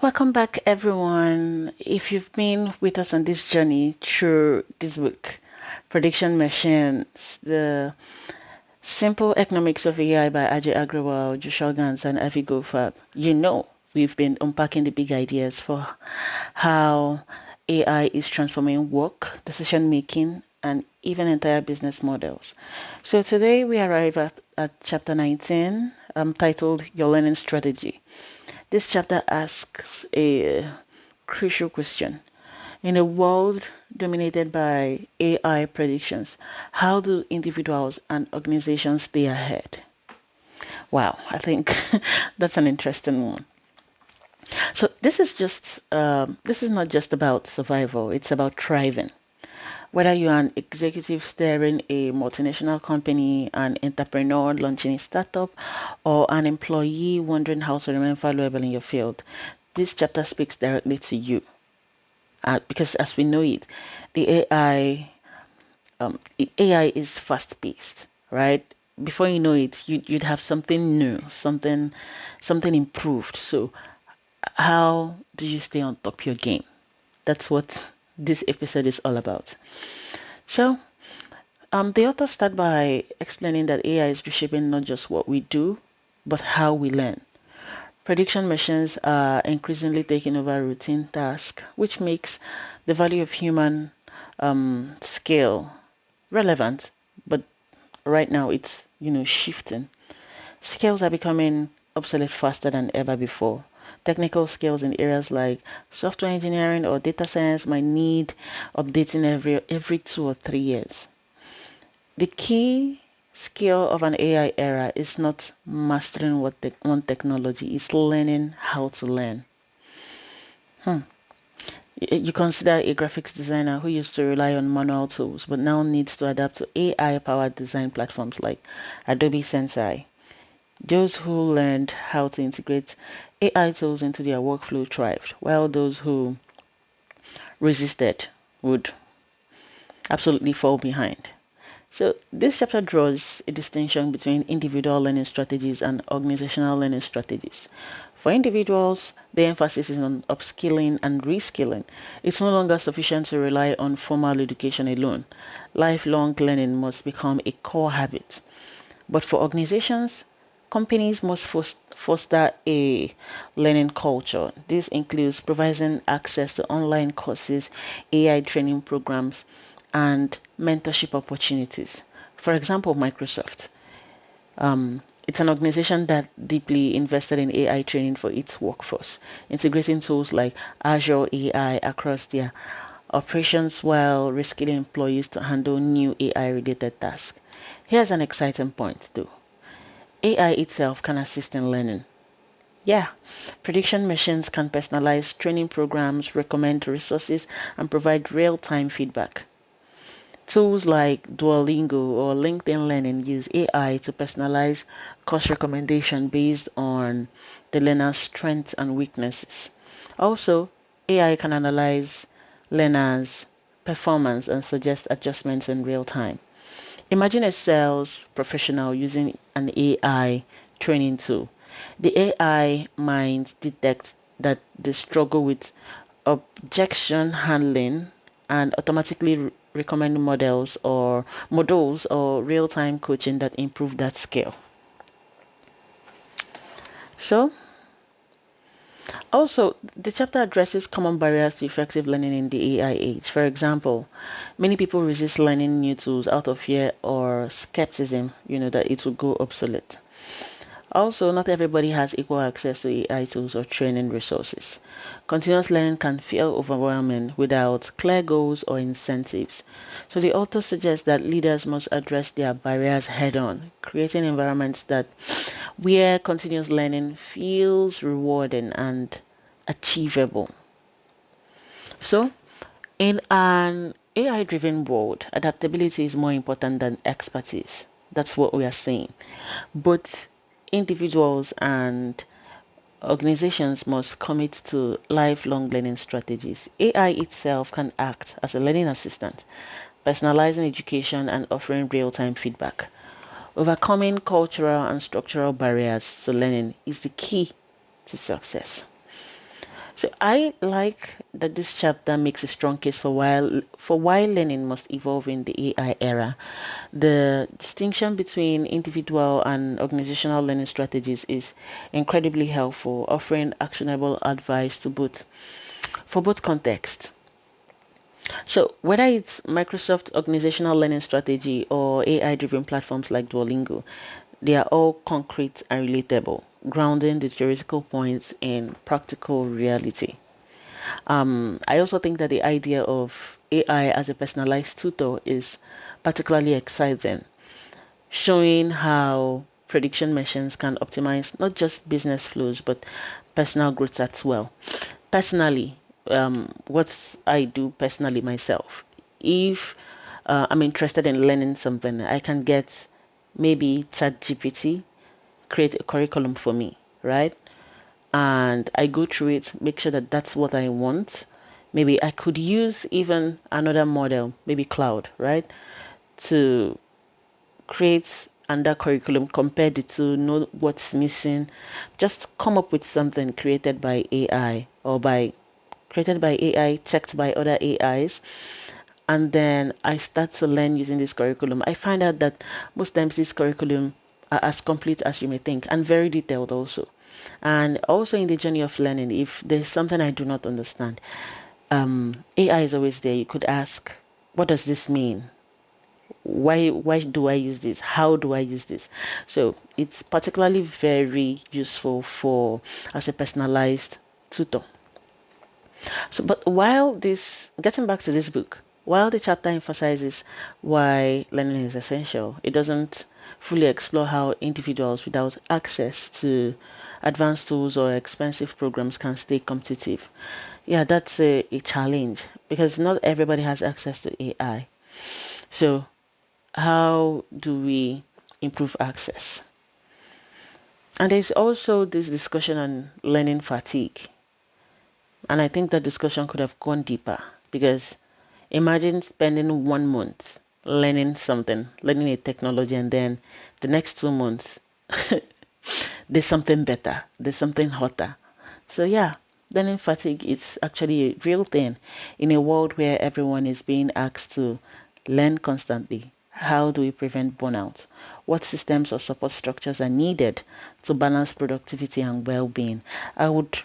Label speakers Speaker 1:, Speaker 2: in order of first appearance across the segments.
Speaker 1: Welcome back, everyone. If you've been with us on this journey through this book, Prediction Machines, The Simple Economics of AI by Ajay Agrawal, Joshua Gans, and Avi Gofab, you know we've been unpacking the big ideas for how AI is transforming work, decision making, and even entire business models. So today we arrive at chapter 19, titled Your Learning Strategy. This chapter asks a crucial question. In a world dominated by AI predictions, how do individuals and organizations stay ahead? Wow, I think that's an interesting one. So this is not just about survival; it's about thriving. Whether you're an executive steering a multinational company, an entrepreneur launching a startup, or an employee wondering how to remain valuable in your field, this chapter speaks directly to you. Because as we know it, the AI is fast paced, right? Before you know it, you'd have something new, something improved. So how do you stay on top of your game? That's what this episode is all about. So, the author start by explaining that AI is reshaping not just what we do, but how we learn. Prediction machines are increasingly taking over routine tasks, which makes the value of human skill relevant. But right now, it's shifting. Skills are becoming obsolete faster than ever before. Technical skills in areas like software engineering or data science might need updating every 2 or 3 years. The key skill of an AI era is not mastering one technology, it's learning how to learn. Hmm. You consider a graphics designer who used to rely on manual tools but now needs to adapt to AI powered design platforms like Adobe Sensei. Those who learned how to integrate AI tools into their workflow thrived, while those who resisted would absolutely fall behind. So, this chapter draws a distinction between individual learning strategies and organizational learning strategies. For individuals, the emphasis is on upskilling and reskilling. It's no longer sufficient to rely on formal education alone. Lifelong learning must become a core habit. But for organizations, companies must foster a learning culture. This includes providing access to online courses, AI training programs, and mentorship opportunities. For example, Microsoft. It's an organization that deeply invested in AI training for its workforce, integrating tools like Azure AI across their operations while reskilling employees to handle new AI related tasks. Here's an exciting point though. AI itself can assist in learning. Yeah, prediction machines can personalize training programs, recommend resources, and provide real time feedback. Tools like Duolingo or LinkedIn Learning use AI to personalize course recommendation based on the learner's strengths and weaknesses. Also, AI can analyze learners' performance and suggest adjustments in real time. Imagine a sales professional using an AI training tool. The AI might detect that they struggle with objection handling and automatically recommend models or real-time coaching that improve that skill. So, also, the chapter addresses common barriers to effective learning in the AI age. For example, many people resist learning new tools out of fear or skepticism, that it will go obsolete. Also, not everybody has equal access to AI tools or training resources. Continuous learning can feel overwhelming without clear goals or incentives. So, the author suggests that leaders must address their barriers head on, creating environments that where continuous learning feels rewarding and achievable. So, in an AI driven world, adaptability is more important than expertise. That's what we are saying. But individuals and organizations must commit to lifelong learning strategies. AI itself can act as a learning assistant, personalizing education and offering real time feedback. Overcoming cultural and structural barriers to learning is the key to success. So I like that this chapter makes a strong case for why learning must evolve in the AI era. The distinction between individual and organizational learning strategies is incredibly helpful, offering actionable advice to both for both contexts. So whether it's Microsoft organizational learning strategy or AI-driven platforms like Duolingo, they are all concrete and relatable, grounding the theoretical points in practical reality. I also think that the idea of AI as a personalized tutor is particularly exciting, showing how prediction machines can optimize not just business flows but personal growth as well. Personally, what I do personally myself, if I'm interested in learning something, I can get maybe ChatGPT create a curriculum for me, right? And I go through it, make sure that that's what I want. Maybe I could use even another model, maybe cloud, right? To create under curriculum, compare the two, know what's missing, just come up with something created by AI or by created by AI, checked by other AIs, and then I start to learn using this curriculum. I find out that most times this curriculum are as complete as you may think and very detailed also. And also in the journey of learning, if there's something I do not understand, AI is always there. You could ask, what does this mean? Why do I use this? How do I use this? So it's particularly very useful for as a personalized tutor. So but while this getting back to this book, while the chapter emphasizes why learning is essential, it doesn't fully explore how individuals without access to advanced tools or expensive programs can stay competitive. Yeah, that's a challenge because not everybody has access to AI. So how do we improve access? And there's also this discussion on learning fatigue. And I think that discussion could have gone deeper because imagine spending 1 month learning something, learning a technology, and then the next 2 months there's something better, there's something hotter. So yeah, learning fatigue is actually a real thing in a world where everyone is being asked to learn constantly. How do we prevent burnout? What systems or support structures are needed to balance productivity and well-being? I would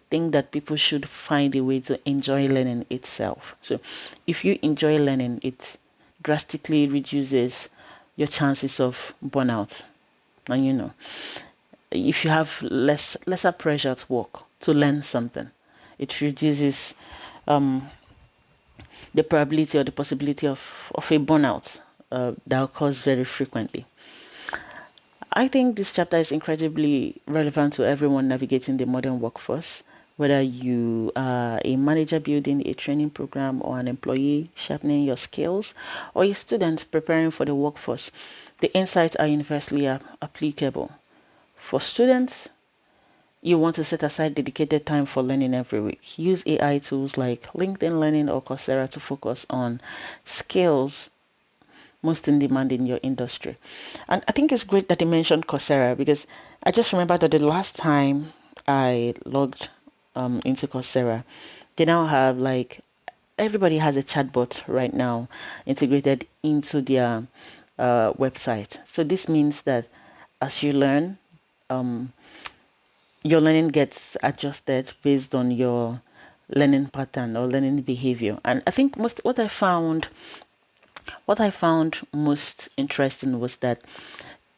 Speaker 1: think that people should find a way to enjoy learning itself. So if you enjoy learning, it drastically reduces your chances of burnout. And if you have lesser pressure at work to learn something, it reduces um, the probability or the possibility of a burnout that occurs very frequently. I think this chapter is incredibly relevant to everyone navigating the modern workforce, whether you are a manager building a training program or an employee sharpening your skills or a student preparing for the workforce. The insights are universally applicable. For students, you want to set aside dedicated time for learning every week. Use AI tools like LinkedIn Learning or Coursera to focus on skills most in demand in your industry. And I think it's great that you mentioned Coursera because I just remember that the last time I logged into Coursera, they now have like everybody has a chatbot right now integrated into their website. So this means that as you learn, um, your learning gets adjusted based on your learning pattern or learning behavior. And I think most what I found most interesting was that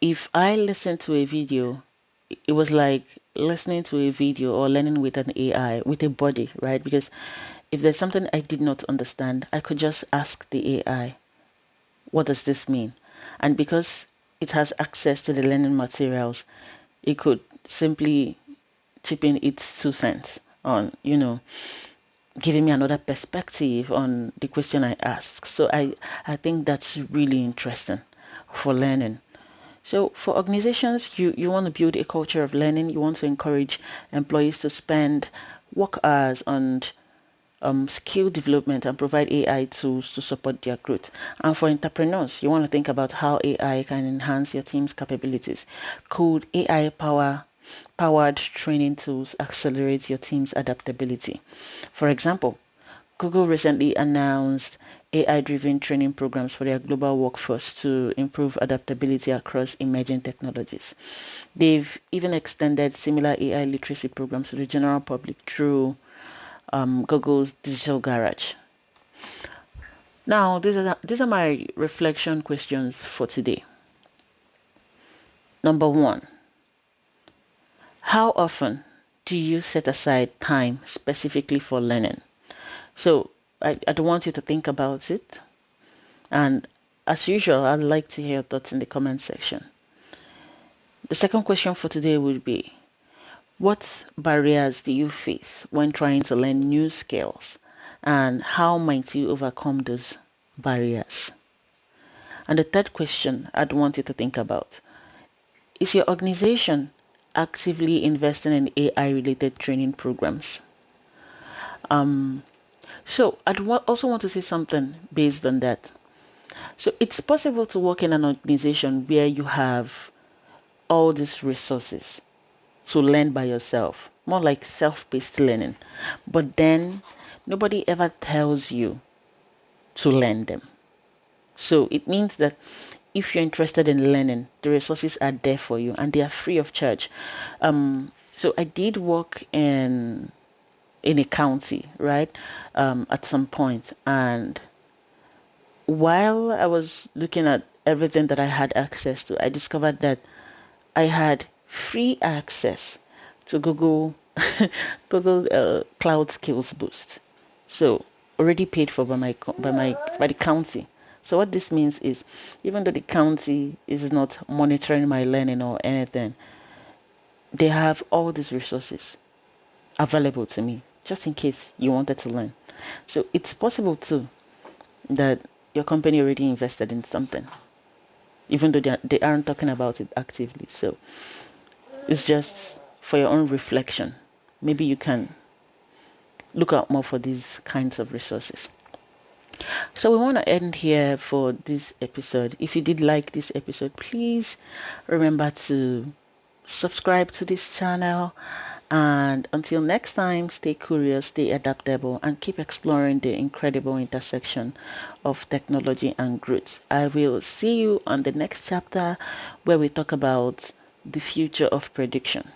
Speaker 1: if I listened to a video, it was like listening to a video or learning with an AI, with a body, right? Because if there's something I did not understand, I could just ask the AI, what does this mean? And because it has access to the learning materials, it could simply chip in its 2 cents on, giving me another perspective on the question I asked. So I think that's really interesting for learning. So for organizations, you want to build a culture of learning. You want to encourage employees to spend work hours on skill development and provide AI tools to support their growth. And for entrepreneurs, you want to think about how AI can enhance your team's capabilities. Could AI power powered training tools accelerate your team's adaptability. For example, Google recently announced AI-driven training programs for their global workforce to improve adaptability across emerging technologies. They've even extended similar AI literacy programs to the general public through Google's Digital Garage. Now, these are my reflection questions for today. Number one, how often do you set aside time specifically for learning? So I don't want you to think about it. And as usual, I'd like to hear your thoughts in the comment section. The second question for today would be, what barriers do you face when trying to learn new skills? And how might you overcome those barriers? And the third question I'd want you to think about, is your organization actively investing in AI related training programs? So I'd also want to say something based on that. So it's possible to work in an organization where you have all these resources to learn by yourself, more like self-paced learning. But then nobody ever tells you to learn them. So it means that if you're interested in learning, the resources are there for you and they are free of charge. So I did work in a county, right, at some point, and while I was looking at everything that I had access to, I discovered that I had free access to Google Google Cloud Skills Boost. So already paid for by the county. So what this means is, even though the county is not monitoring my learning or anything, they have all these resources available to me just in case you wanted to learn. So it's possible too that your company already invested in something, even though they aren't talking about it actively. So it's just for your own reflection. Maybe you can look out more for these kinds of resources. So we want to end here for this episode. If you did like this episode, please remember to subscribe to this channel. And until next time, stay curious, stay adaptable, and keep exploring the incredible intersection of technology and growth. I will see you on the next chapter where we talk about the future of prediction.